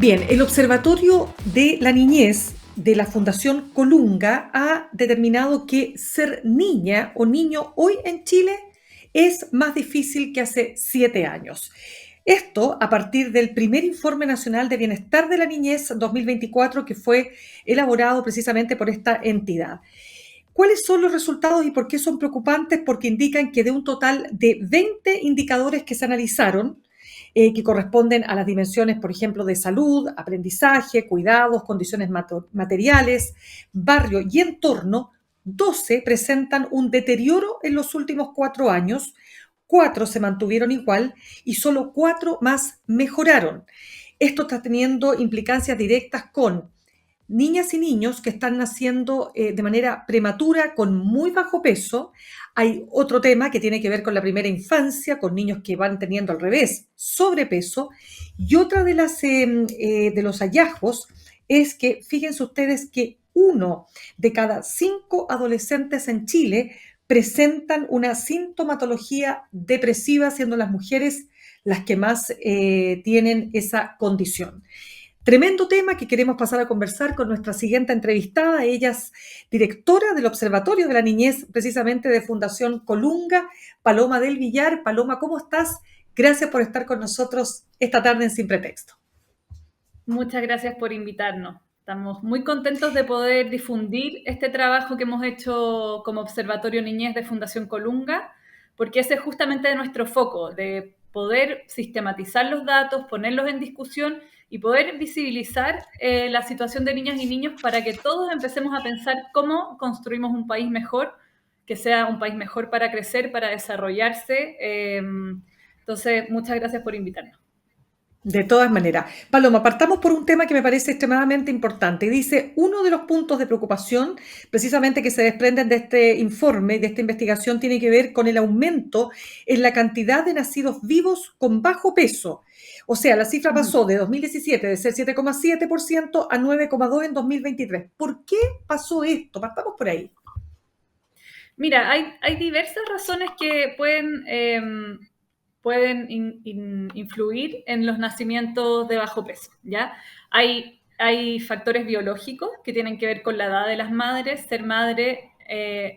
Bien, el Observatorio de la Niñez de la Fundación Colunga ha determinado que ser niña o niño hoy en Chile es más difícil que hace 7 años. Esto a partir del primer Informe Nacional de Bienestar de la Niñez 2024 que fue elaborado precisamente por esta entidad. ¿Cuáles son los resultados y por qué son preocupantes? Porque indican que de un total de 20 indicadores que se analizaron, que corresponden a las dimensiones, por ejemplo, de salud, aprendizaje, cuidados, condiciones materiales, barrio y entorno, 12 presentan un deterioro en los últimos 4 años, 4 se mantuvieron igual y solo 4 más mejoraron. Esto está teniendo implicancias directas con niñas y niños que están naciendo de manera prematura, con muy bajo peso. Hay otro tema que tiene que ver con la primera infancia, con niños que van teniendo al revés sobrepeso. Y otra de los hallazgos es que, fíjense ustedes que 1 de cada 5 adolescentes en Chile presentan una sintomatología depresiva, siendo las mujeres las que más tienen esa condición. Tremendo tema que queremos pasar a conversar con nuestra siguiente entrevistada. Ella es directora del Observatorio de la Niñez, precisamente de Fundación Colunga, Paloma del Villar. Paloma, ¿cómo estás? Gracias por estar con nosotros esta tarde en Sin Pretexto. Muchas gracias por invitarnos. Estamos muy contentos de poder difundir este trabajo que hemos hecho como Observatorio Niñez de Fundación Colunga, porque ese es justamente nuestro foco, de poder sistematizar los datos, ponerlos en discusión y poder visibilizar la situación de niñas y niños para que todos empecemos a pensar cómo construimos un país mejor, que sea un país mejor para crecer, para desarrollarse. Entonces, muchas gracias por invitarnos. De todas maneras, Paloma, partamos por un tema que me parece extremadamente importante. Dice, uno de los puntos de preocupación, precisamente que se desprenden de este informe, de esta investigación, tiene que ver con el aumento en la cantidad de nacidos vivos con bajo peso. O sea, la cifra pasó de 2017 de ser 7,7% a 9,2% en 2023. ¿Por qué pasó esto? Partamos por ahí. Mira, hay diversas razones que pueden influir en los nacimientos de bajo peso, ¿ya? Hay factores biológicos que tienen que ver con la edad de las madres, ser madre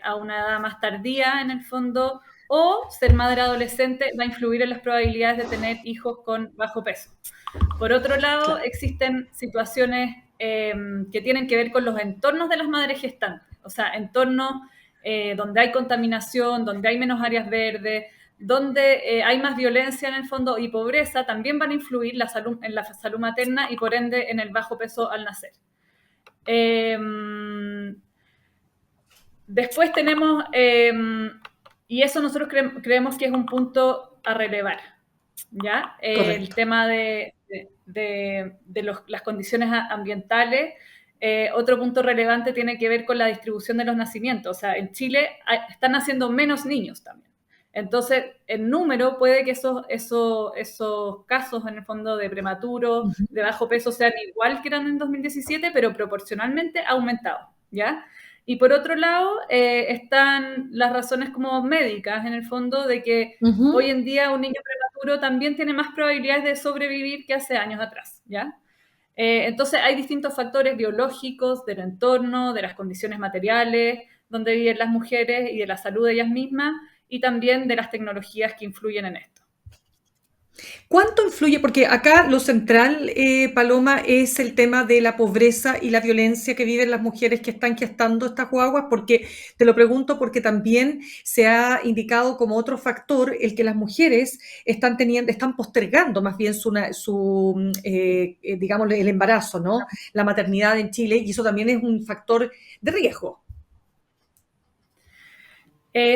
a una edad más tardía en el fondo, o ser madre adolescente va a influir en las probabilidades de tener hijos con bajo peso. Por otro lado, Claro. existen situaciones que tienen que ver con los entornos de las madres gestantes, o sea, entornos donde hay contaminación, donde hay menos áreas verdes, donde hay más violencia en el fondo y pobreza, también van a influir en la salud materna y por ende en el bajo peso al nacer. Después tenemos, y eso nosotros creemos que es un punto a relevar, ¿ya? El Correcto. tema las condiciones ambientales. Otro punto relevante tiene que ver con la distribución de los nacimientos. O sea, en Chile están naciendo menos niños también. Entonces, en número puede que esos casos, en el fondo, de prematuro, Ujú. de bajo peso, sean igual que eran en 2017, pero proporcionalmente ha aumentado, ¿ya? Y por otro lado, están las razones como médicas, en el fondo, de que hoy Ujú. en día un niño prematuro también tiene más probabilidades de sobrevivir que hace años atrás, ¿ya? Entonces hay distintos factores biológicos del entorno, de las condiciones materiales, donde viven las mujeres y de la salud de ellas mismas, y también de las tecnologías que influyen en esto. ¿Cuánto influye? Porque acá lo central, Paloma, es el tema de la pobreza y la violencia que viven las mujeres que están gestando estas guaguas, porque te lo pregunto porque también se ha indicado como otro factor el que las mujeres están postergando más bien digamos, el embarazo, ¿no? La maternidad en Chile, y eso también es un factor de riesgo.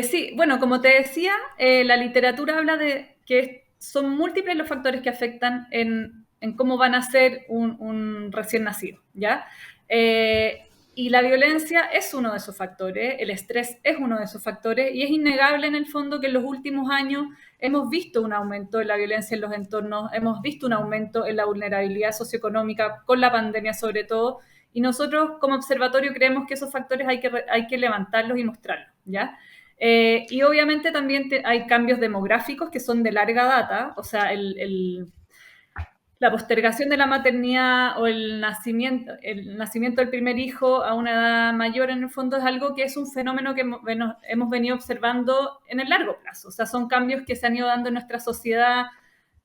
Sí, bueno, como te decía, la literatura habla de que son múltiples los factores que afectan en cómo van a ser un recién nacido, ¿ya? Y la violencia es uno de esos factores, el estrés es uno de esos factores, y es innegable en el fondo que en los últimos años hemos visto un aumento en la violencia en los entornos, hemos visto un aumento en la vulnerabilidad socioeconómica, con la pandemia sobre todo, y nosotros como observatorio creemos que esos factores hay que levantarlos y mostrarlos, ¿ya? Y obviamente también hay cambios demográficos que son de larga data, o sea, La postergación de la maternidad o el nacimiento del primer hijo a una edad mayor, en el fondo, es algo que es un fenómeno que hemos venido observando en el largo plazo. O sea, son cambios que se han ido dando en nuestra sociedad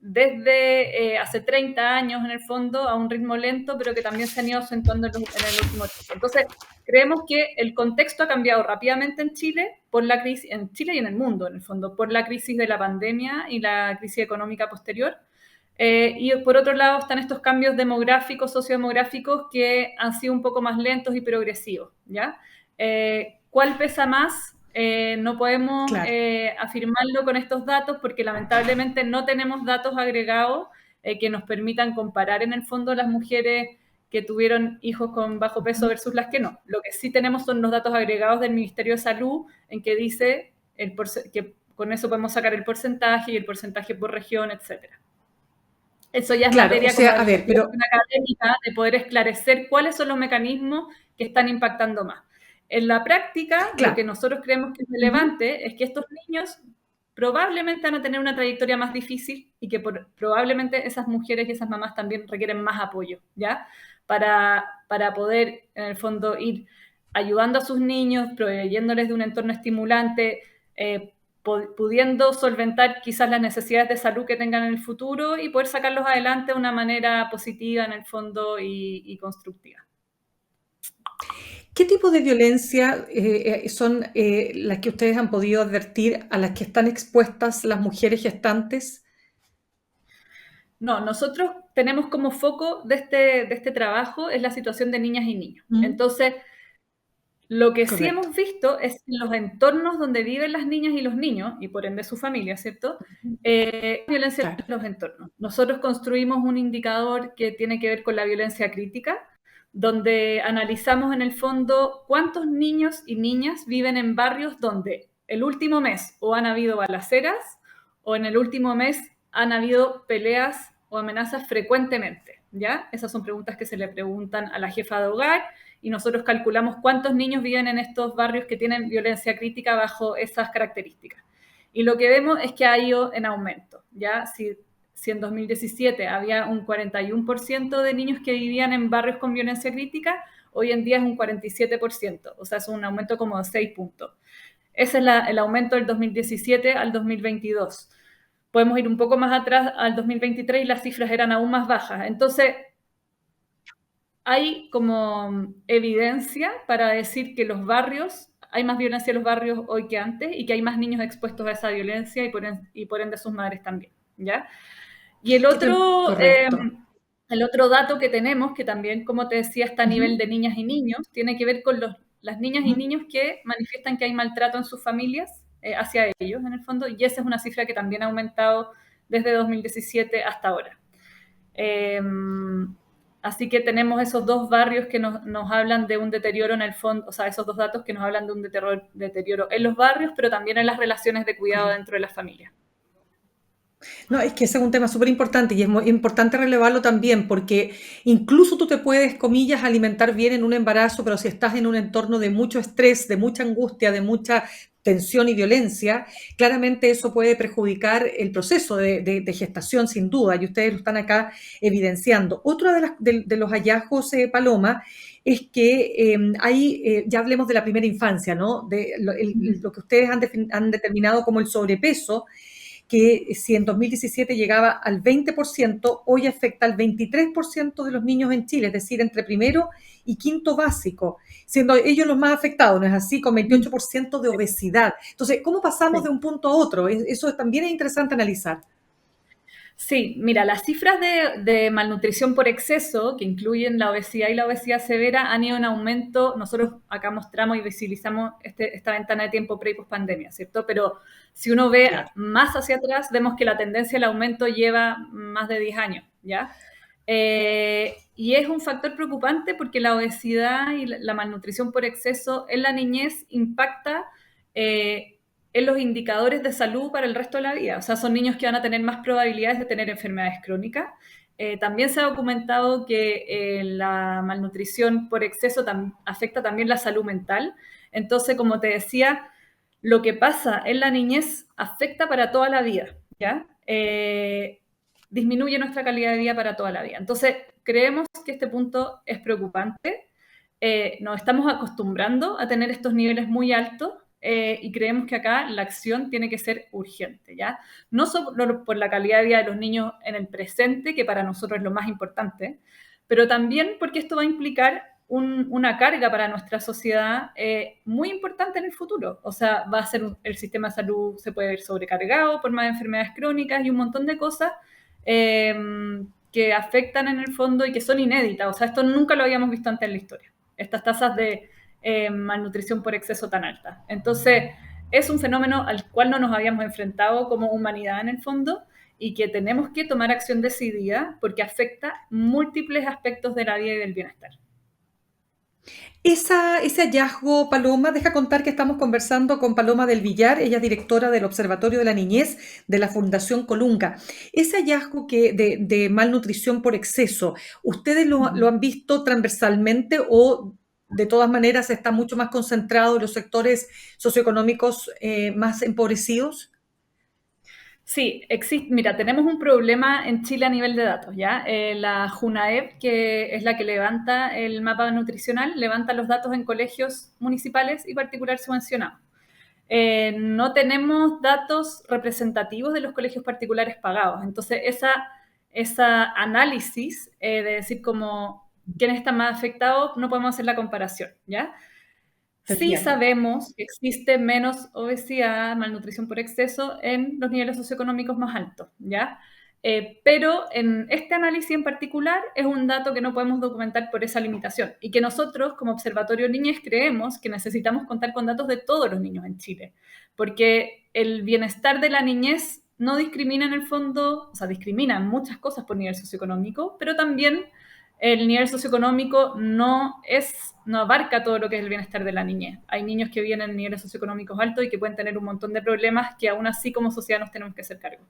desde hace 30 años, en el fondo, a un ritmo lento, pero que también se han ido acentuando en el último tiempo. Entonces, creemos que el contexto ha cambiado rápidamente en Chile, por la crisis, en Chile y en el mundo, en el fondo, por la crisis de la pandemia y la crisis económica posterior. Y por otro lado están estos cambios demográficos, sociodemográficos, que han sido un poco más lentos y progresivos, ¿ya? ¿Cuál pesa más? No podemos Claro. afirmarlo con estos datos porque lamentablemente no tenemos datos agregados que nos permitan comparar en el fondo las mujeres que tuvieron hijos con bajo peso versus las que no. Lo que sí tenemos son los datos agregados del Ministerio de Salud, en que dice que con eso podemos sacar el porcentaje y el porcentaje por región, etcétera. Eso ya es Claro, o materia como sea, de a ver, pero investigación académica, de poder esclarecer cuáles son los mecanismos que están impactando más. En la práctica, lo claro. que nosotros creemos que es Ujú. relevante es que estos niños probablemente van a tener una trayectoria más difícil y que probablemente esas mujeres y esas mamás también requieren más apoyo, ¿ya? Para poder, en el fondo, ir ayudando a sus niños, proveyéndoles de un entorno estimulante, pudiendo solventar quizás las necesidades de salud que tengan en el futuro y poder sacarlos adelante de una manera positiva, en el fondo, y constructiva. ¿Qué tipo de violencia son las que ustedes han podido advertir a las que están expuestas las mujeres gestantes? No, nosotros tenemos como foco de este trabajo es la situación de niñas y niños. Mm, Entonces, lo que sí correcto. hemos visto es en los entornos donde viven las niñas y los niños, y por ende su familia, ¿cierto? Violencia Claro. en los entornos. Nosotros construimos un indicador que tiene que ver con la violencia crítica, donde analizamos en el fondo cuántos niños y niñas viven en barrios donde el último mes o han habido balaceras o en el último mes han habido peleas o amenazas frecuentemente, ¿ya? Esas son preguntas que se le preguntan a la jefa de hogar y nosotros calculamos cuántos niños viven en estos barrios que tienen violencia crítica bajo esas características. Y lo que vemos es que ha ido en aumento, ¿ya? Si en 2017 había un 41% de niños que vivían en barrios con violencia crítica, hoy en día es un 47%, o sea, es un aumento como de 6 puntos. Ese es el aumento del 2017 al 2022. Podemos ir un poco más atrás al 2023 y las cifras eran aún más bajas. Entonces, hay como evidencia para decir que hay más violencia en los barrios hoy que antes y que hay más niños expuestos a esa violencia y por ende sus madres también, ¿ya? Y Correcto. el otro dato que tenemos, que también, como te decía, está a nivel Ujú, de niñas y niños, tiene que ver con las niñas y ujú. niños que manifiestan que hay maltrato en sus familias hacia ellos, en el fondo, y esa es una cifra que también ha aumentado desde 2017 hasta ahora. Eh, Así que tenemos esos dos barrios que nos hablan de un deterioro en el fondo, o sea, esos dos datos que nos hablan de un deterioro en los barrios, pero también en las relaciones de cuidado Correcto. dentro de las familias. No, es que ese es un tema súper importante y es muy importante relevarlo también porque incluso tú te puedes, comillas, alimentar bien en un embarazo, pero si estás en un entorno de mucho estrés, de mucha angustia, de mucha tensión y violencia, claramente eso puede perjudicar el proceso de gestación sin duda y ustedes lo están acá evidenciando. Otro de los hallazgos, Paloma, es que ya hablemos de la primera infancia, ¿no? Lo que ustedes han determinado como el sobrepeso que si en 2017 llegaba al 20%, hoy afecta al 23% de los niños en Chile, es decir, entre primero y quinto básico, siendo ellos los más afectados, ¿no es así? Con 28% de obesidad. Entonces, ¿cómo pasamos Sí. de un punto a otro? Eso también es interesante analizar. Sí, mira, las cifras de malnutrición por exceso, que incluyen la obesidad y la obesidad severa, han ido en aumento. Nosotros acá mostramos y visibilizamos esta ventana de tiempo pre y post pandemia, ¿cierto? Pero si uno ve Claro. más hacia atrás, vemos que la tendencia al aumento lleva más de 10 años, ¿ya? Y es un factor preocupante porque la obesidad y la malnutrición por exceso en la niñez impacta en los indicadores de salud para el resto de la vida. O sea, son niños que van a tener más probabilidades de tener enfermedades crónicas. También se ha documentado que la malnutrición por exceso afecta también la salud mental. Entonces, como te decía, lo que pasa en la niñez afecta para toda la vida, ¿ya? disminuye nuestra calidad de vida para toda la vida. Entonces, creemos que este punto es preocupante. Nos estamos acostumbrando a tener estos niveles muy altos y creemos que acá la acción tiene que ser urgente, ¿ya? No solo por la calidad de vida de los niños en el presente, que para nosotros es lo más importante, pero también porque esto va a implicar una carga para nuestra sociedad muy importante en el futuro. O sea, va a ser el sistema de salud se puede ver sobrecargado por más enfermedades crónicas y un montón de cosas que afectan en el fondo y que son inéditas. O sea, esto nunca lo habíamos visto antes en la historia. Estas tasas de malnutrición por exceso tan altas. Entonces, es un fenómeno al cual no nos habíamos enfrentado como humanidad en el fondo y que tenemos que tomar acción decidida porque afecta múltiples aspectos de la vida y del bienestar. Ese hallazgo, Paloma, deja contar que estamos conversando con Paloma del Villar, ella es directora del Observatorio de la Niñez de la Fundación Colunga. Ese hallazgo de malnutrición por exceso, ¿ustedes lo han visto transversalmente o de todas maneras está mucho más concentrado en los sectores socioeconómicos más empobrecidos? Sí, existe. Mira, tenemos un problema en Chile a nivel de datos, ¿ya? La JUNAEP, que es la que levanta el mapa nutricional, levanta los datos en colegios municipales y particular subvencionados. No tenemos datos representativos de los colegios particulares pagados. Entonces, esa análisis de decir como quiénes están más afectados, no podemos hacer la comparación, ¿ya? Sí Entiendo. sabemos que existe menos obesidad, malnutrición por exceso en los niveles socioeconómicos más altos, ¿ya? Pero en este análisis en particular es un dato que no podemos documentar por esa limitación y que nosotros como Observatorio Niñez creemos que necesitamos contar con datos de todos los niños en Chile, porque el bienestar de la niñez no discrimina en el fondo, o sea, discrimina en muchas cosas por nivel socioeconómico, pero también el nivel socioeconómico no abarca todo lo que es el bienestar de la niñez. Hay niños que vienen en niveles socioeconómicos altos y que pueden tener un montón de problemas que aún así como sociedad nos tenemos que hacer cargo.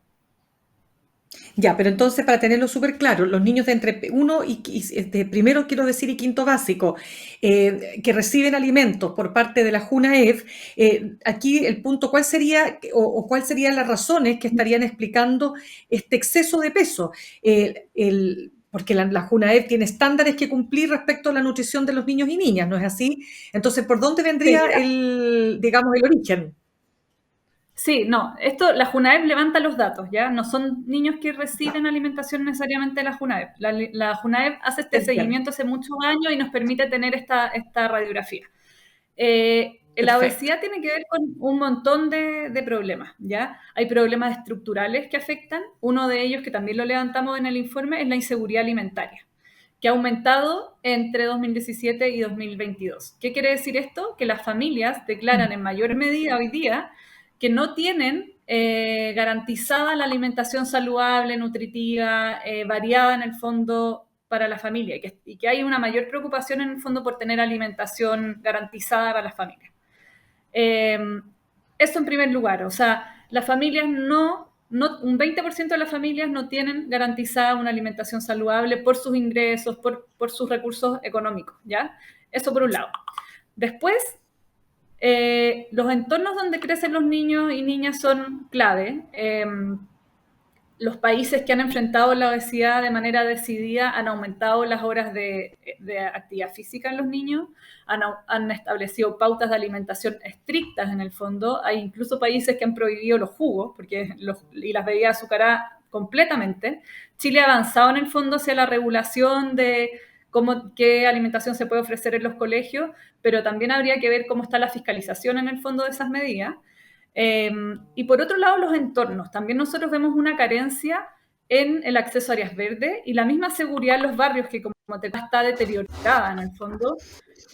Ya, pero entonces para tenerlo súper claro, los niños de entre uno de primero quiero decir y quinto básico que reciben alimentos por parte de la JUNAEF, aquí el punto, ¿cuál sería o cuáles serían las razones que estarían explicando este exceso de peso? Porque la JUNAEF tiene estándares que cumplir respecto a la nutrición de los niños y niñas, ¿no es así? Entonces, ¿por dónde Sí, vendría mira. digamos, el origen? Sí, no, la JUNAEP levanta los datos, ¿ya? No son niños que reciben alimentación necesariamente de la JUNAEP. La JUNAEP hace este Entiendo. seguimiento hace muchos años y nos permite tener esta radiografía. La Perfecto. obesidad tiene que ver con un montón de problemas, ¿ya? Hay problemas estructurales que afectan. Uno de ellos, que también lo levantamos en el informe, es la inseguridad alimentaria, que ha aumentado entre 2017 y 2022. ¿Qué quiere decir esto? Que las familias declaran en mayor medida hoy día que no tienen garantizada la alimentación saludable, nutritiva, variada en el fondo para la familia y que hay una mayor preocupación en el fondo por tener alimentación garantizada para las familias. Eso en primer lugar, o sea, las familias un 20% de las familias no tienen garantizada una alimentación saludable por sus ingresos, por sus recursos económicos, ¿ya? Eso por un lado. Después, los entornos donde crecen los niños y niñas son clave. Los países que han enfrentado la obesidad de manera decidida han aumentado las horas de actividad física en los niños, han establecido pautas de alimentación estrictas en el fondo. Hay incluso países que han prohibido los jugos y las bebidas azucaradas completamente. Chile ha avanzado en el fondo hacia la regulación de qué alimentación se puede ofrecer en los colegios, pero también habría que ver cómo está la fiscalización en el fondo de esas medidas. Y por otro lado, los entornos. También nosotros vemos una carencia en el acceso a áreas verdes y la misma seguridad en los barrios, que como te está deteriorada en el fondo,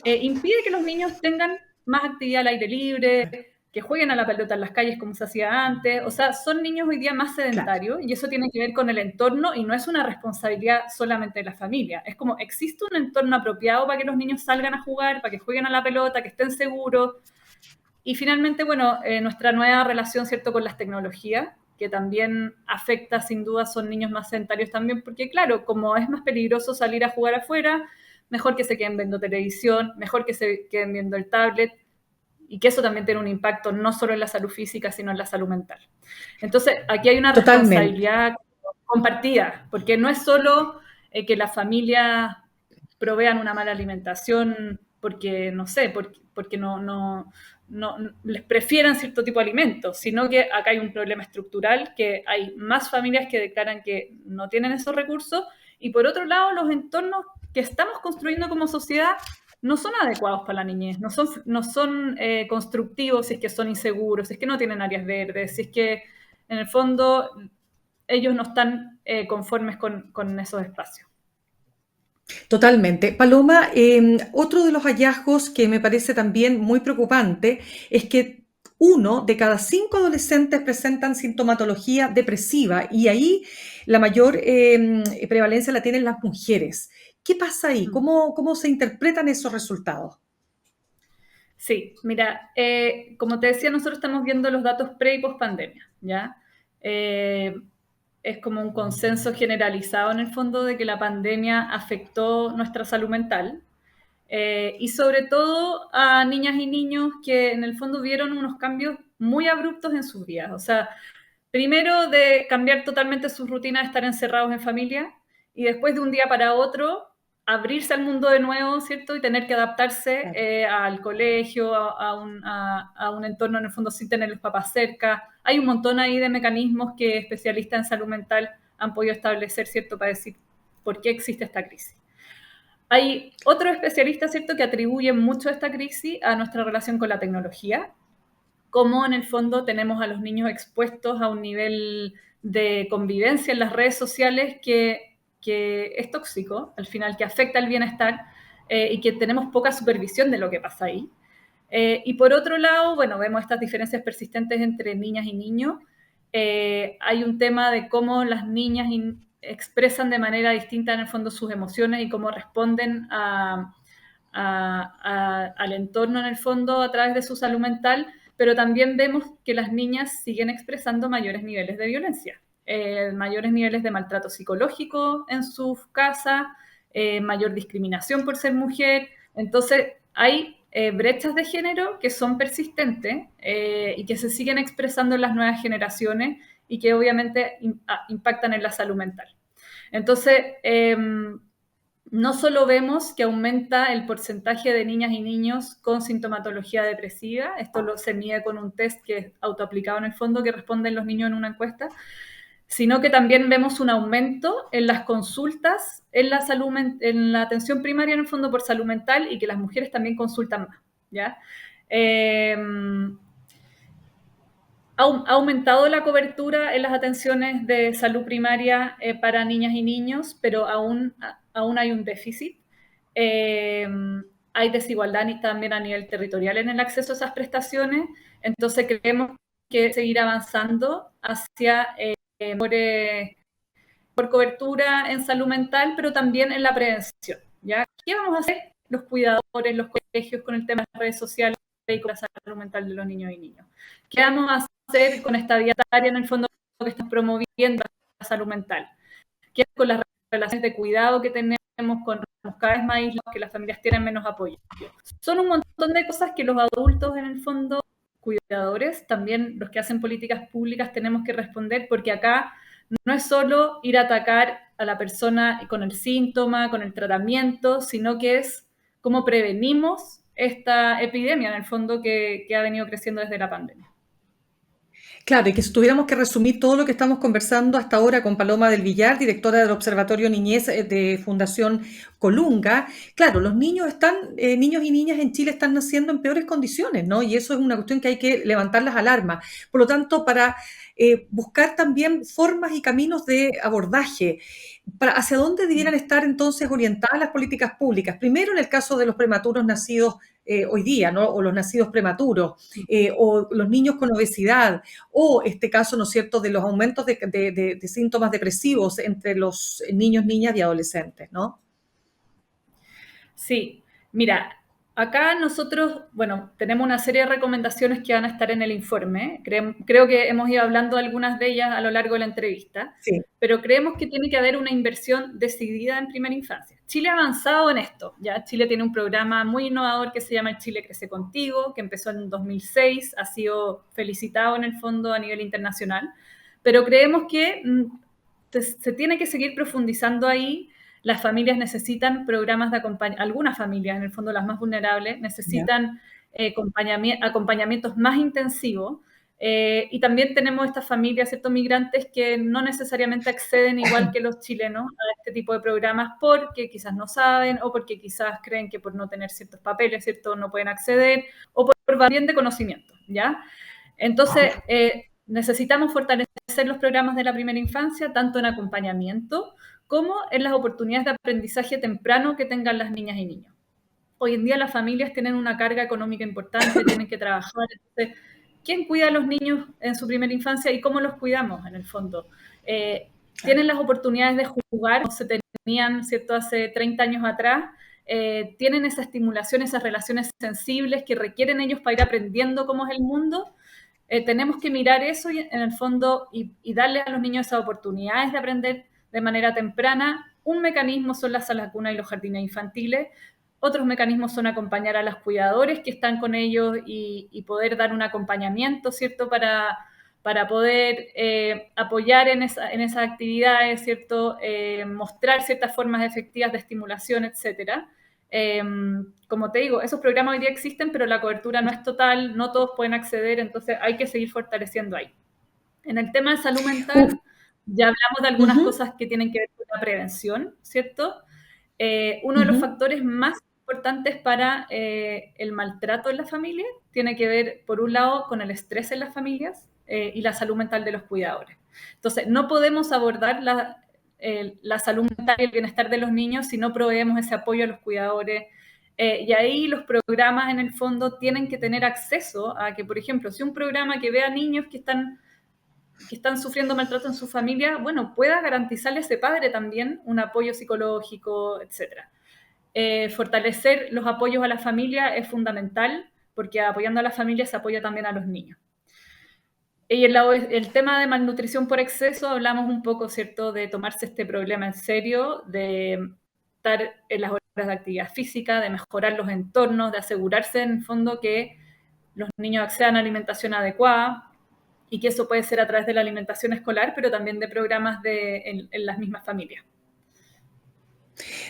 impide que los niños tengan más actividad al aire libre, que jueguen a la pelota en las calles como se hacía antes. O sea, son niños hoy día más Claro. sedentarios y eso tiene que ver con el entorno y no es una responsabilidad solamente de la familia. Es como existe un entorno apropiado para que los niños salgan a jugar, para que jueguen a la pelota, que estén seguros. Y finalmente, bueno, nuestra nueva relación, ¿cierto?, con las tecnologías, que también afecta, sin duda, son niños más sedentarios también, porque claro, como es más peligroso salir a jugar afuera, mejor que se queden viendo televisión, mejor que se queden viendo el tablet, y que eso también tiene un impacto no solo en la salud física, sino en la salud mental. Entonces, aquí hay una Totalmente. responsabilidad compartida, porque no es solo que las familias provean una mala alimentación porque, no sé, porque no les prefieran cierto tipo de alimentos, sino que acá hay un problema estructural, que hay más familias que declaran que no tienen esos recursos, y por otro lado, los entornos que estamos construyendo como sociedad no son adecuados para la niñez, no son constructivos si es que son inseguros, si es que no tienen áreas verdes, si es que en el fondo ellos no están conformes con esos espacios. Totalmente. Paloma, otro de los hallazgos que me parece también muy preocupante es que 1 de cada 5 adolescentes presentan sintomatología depresiva y ahí la mayor prevalencia la tienen las mujeres. ¿Qué pasa ahí? ¿Cómo se interpretan esos resultados? Sí, mira, como te decía, nosotros estamos viendo los datos pre y post pandemia, ¿ya? Eh, es como un consenso generalizado en el fondo de que la pandemia afectó nuestra salud mental, y sobre todo a niñas y niños que en el fondo vieron unos cambios muy abruptos en sus vidas. O sea, primero de cambiar totalmente su rutina de estar encerrados en familia, y después de un día para otro abrirse al mundo de nuevo, ¿cierto? Y tener que adaptarse al colegio, a un entorno en el fondo sin tener los papás cerca. Hay un montón ahí de mecanismos que especialistas en salud mental han podido establecer, ¿cierto? Para decir por qué existe esta crisis. Hay otros especialistas, ¿cierto?, que atribuyen mucho esta crisis a nuestra relación con la tecnología, cómo en el fondo tenemos a los niños expuestos a un nivel de convivencia en las redes sociales que es tóxico, al final, que afecta el bienestar, y que tenemos poca supervisión de lo que pasa ahí. Y por otro lado, bueno, vemos estas diferencias persistentes entre niñas y niños. Hay un tema de cómo las niñas expresan de manera distinta en el fondo sus emociones y cómo responden al entorno en el fondo a través de su salud mental, pero también vemos que las niñas siguen expresando mayores niveles de violencia, mayores niveles de maltrato psicológico en sus casas, mayor discriminación por ser mujer. Entonces, hay brechas de género que son persistentes, y que se siguen expresando en las nuevas generaciones y que obviamente impactan en la salud mental. Entonces, no solo vemos que aumenta el porcentaje de niñas y niños con sintomatología depresiva, esto se mide con un test que es autoaplicado en el fondo, que responden los niños en una encuesta, sino que también vemos un aumento en las consultas en la atención primaria en el fondo por salud mental, y que las mujeres también consultan más, ¿ya? Ha aumentado la cobertura en las atenciones de salud primaria para niñas y niños, pero aún hay un déficit. Hay desigualdad también a nivel territorial en el acceso a esas prestaciones, entonces creemos que seguir avanzando hacia por cobertura en salud mental, pero también en la prevención, ¿ya? ¿Qué vamos a hacer los cuidadores, los colegios con el tema de las redes sociales y con la salud mental de los niños y niños? ¿Qué vamos a hacer con esta vía en el fondo que están promoviendo la salud mental? ¿Qué con las relaciones de cuidado que tenemos con cada vez más aislados, que las familias tienen menos apoyo? Son un montón de cosas que los adultos, en el fondo, cuidadores, también los que hacen políticas públicas, tenemos que responder, porque acá no es solo ir a atacar a la persona con el síntoma, con el tratamiento, sino que es cómo prevenimos esta epidemia, en el fondo, que ha venido creciendo desde la pandemia. Claro, y que si tuviéramos que resumir todo lo que estamos conversando hasta ahora con Paloma del Villar, directora del Observatorio Niñez de Fundación Colunga, claro, los niños y niñas en Chile están naciendo en peores condiciones, ¿no? Y eso es una cuestión que hay que levantar las alarmas. Por lo tanto, para buscar también formas y caminos de abordaje, hacia dónde debieran estar entonces orientadas las políticas públicas. Primero, en el caso de los prematuros nacidos hoy día, ¿no? O los nacidos prematuros, o los niños con obesidad, o este caso, ¿no es cierto?, de los aumentos de síntomas depresivos entre los niños, niñas y adolescentes, ¿no? Sí, mira, acá nosotros, bueno, tenemos una serie de recomendaciones que van a estar en el informe. Creo que hemos ido hablando de algunas de ellas a lo largo de la entrevista, Sí. pero creemos que tiene que haber una inversión decidida en primera infancia. Chile ha avanzado en esto, ya Chile tiene un programa muy innovador que se llama El Chile Crece Contigo, que empezó en 2006, ha sido felicitado en el fondo a nivel internacional, pero creemos que se tiene que seguir profundizando ahí. Las familias necesitan programas de acompañamiento, algunas familias, en el fondo las más vulnerables, necesitan acompañamientos más intensivos. Y también tenemos estas familias, ciertos migrantes que no necesariamente acceden igual que los chilenos a este tipo de programas porque quizás no saben o porque quizás creen que por no tener ciertos papeles, ¿cierto?, no pueden acceder o por bien de conocimiento, ¿ya? Entonces, necesitamos fortalecer los programas de la primera infancia, tanto en acompañamiento como en las oportunidades de aprendizaje temprano que tengan las niñas y niños. Hoy en día las familias tienen una carga económica importante, tienen que trabajar. Entonces, ¿quién cuida a los niños en su primera infancia y cómo los cuidamos en el fondo? Tienen las oportunidades de jugar, como se tenían, ¿cierto?, hace 30 años atrás. Tienen esa estimulación, esas relaciones sensibles que requieren ellos para ir aprendiendo cómo es el mundo. Tenemos que mirar eso en el fondo y darle a los niños esas oportunidades de aprender de manera temprana. Un mecanismo son las salas cuna y los jardines infantiles. Otros mecanismos son acompañar a los cuidadores que están con ellos y poder dar un acompañamiento, ¿cierto?, para poder apoyar en esas actividades, ¿cierto?, mostrar ciertas formas efectivas de estimulación, etcétera. Como te digo, esos programas hoy día existen, pero la cobertura no es total, no todos pueden acceder, entonces hay que seguir fortaleciendo ahí. En el tema de salud mental, ya hablamos de algunas cosas que tienen que ver con la prevención, ¿cierto? Uno de los factores más importantes para el maltrato en la familia tiene que ver, por un lado, con el estrés en las familias y la salud mental de los cuidadores. Entonces, no podemos abordar la salud mental y el bienestar de los niños si no proveemos ese apoyo a los cuidadores. Y ahí los programas, en el fondo, tienen que tener acceso a que, por ejemplo, si un programa que vea niños que están sufriendo maltrato en su familia, bueno, pueda garantizarle a ese padre también un apoyo psicológico, etc. Fortalecer los apoyos a la familia es fundamental, porque apoyando a la familia se apoya también a los niños. Y el tema de malnutrición por exceso, hablamos un poco, ¿cierto?, de tomarse este problema en serio, de estar en las horas de actividad física, de mejorar los entornos, de asegurarse en el fondo que los niños accedan a alimentación adecuada y que eso puede ser a través de la alimentación escolar, pero también de programas en las mismas familias.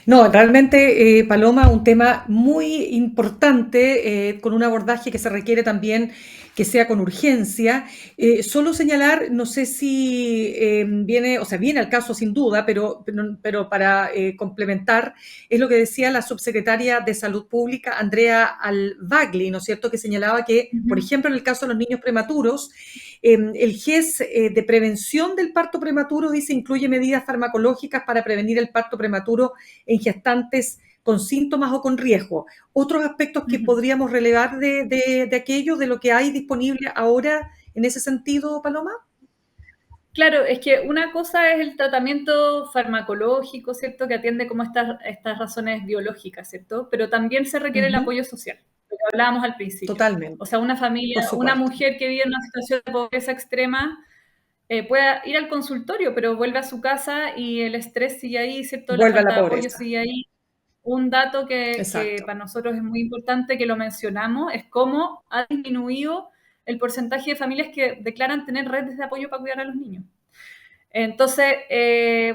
No, realmente, Paloma, un tema muy importante, con un abordaje que se requiere también que sea con urgencia. Solo señalar, no sé si viene al caso sin duda, pero para complementar, es lo que decía la subsecretaria de Salud Pública, Andrea Albagli, ¿no es cierto?, que señalaba que, por ejemplo, en el caso de los niños prematuros, el GES de prevención del parto prematuro, dice, incluye medidas farmacológicas para prevenir el parto prematuro en gestantes con síntomas o con riesgo. Otros aspectos que podríamos relevar de aquello, de lo que hay disponible ahora en ese sentido, Paloma. Claro, es que una cosa es el tratamiento farmacológico, ¿cierto?, que atiende como estas razones biológicas, ¿cierto? Pero también se requiere el apoyo social, lo que hablábamos al principio. Totalmente. O sea, una familia, una mujer que vive en una situación de pobreza extrema puede ir al consultorio, pero vuelve a su casa y el estrés sigue ahí, ¿cierto? La Vuelve a falta la de apoyo pobreza. sigue ahí. Un dato que para nosotros es muy importante que lo mencionamos es cómo ha disminuido el porcentaje de familias que declaran tener redes de apoyo para cuidar a los niños. Entonces,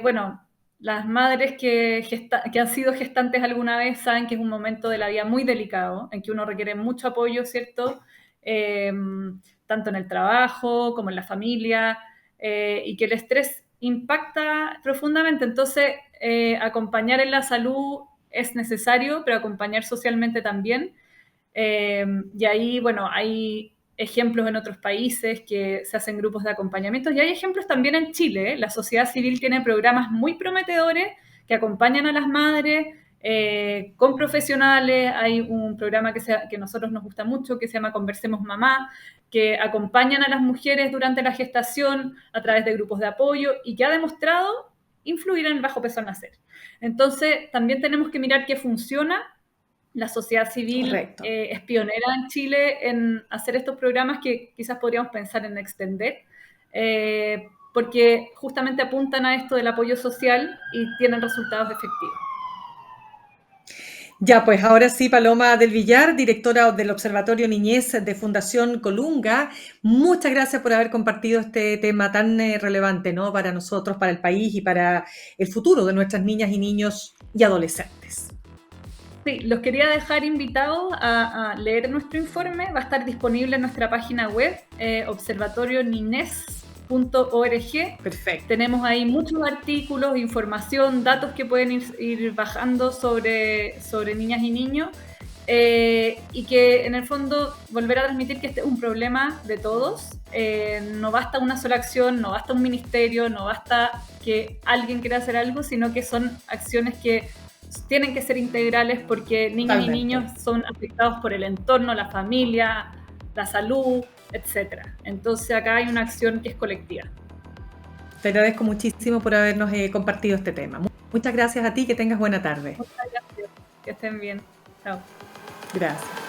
bueno, las madres que han sido gestantes alguna vez saben que es un momento de la vida muy delicado, en que uno requiere mucho apoyo, ¿cierto? Tanto en el trabajo como en la familia, y que el estrés impacta profundamente. Entonces, acompañar en la salud es necesario, pero acompañar socialmente también. Y ahí, bueno, hay ejemplos en otros países que se hacen grupos de acompañamiento y hay ejemplos también en Chile. La sociedad civil tiene programas muy prometedores que acompañan a las madres con profesionales. Hay un programa que a nosotros nos gusta mucho que se llama Conversemos Mamá, que acompañan a las mujeres durante la gestación a través de grupos de apoyo y que ha demostrado influir en el bajo peso al nacer. Entonces, también tenemos que mirar qué funciona. La sociedad civil es pionera en Chile en hacer estos programas que quizás podríamos pensar en extender, porque justamente apuntan a esto del apoyo social y tienen resultados efectivos. Ya, pues ahora sí, Paloma del Villar, directora del Observatorio Niñez de Fundación Colunga, muchas gracias por haber compartido este tema tan relevante, ¿no? Para nosotros, para el país y para el futuro de nuestras niñas y niños y adolescentes. Sí, los quería dejar invitados a leer nuestro informe. Va a estar disponible en nuestra página web, observatorionines.org. Perfecto. Tenemos ahí muchos artículos, información, datos que pueden ir bajando sobre niñas y niños. Y que en el fondo volver a transmitir que este es un problema de todos. No basta una sola acción, no basta un ministerio, no basta que alguien quiera hacer algo, sino que son acciones que tienen que ser integrales porque niñas y Totalmente. niños son afectados por el entorno, la familia, la salud, etc. Entonces acá hay una acción que es colectiva. Te agradezco muchísimo por habernos compartido este tema. Muchas gracias a ti, que tengas buena tarde. Muchas gracias. Que estén bien. Chao. Gracias.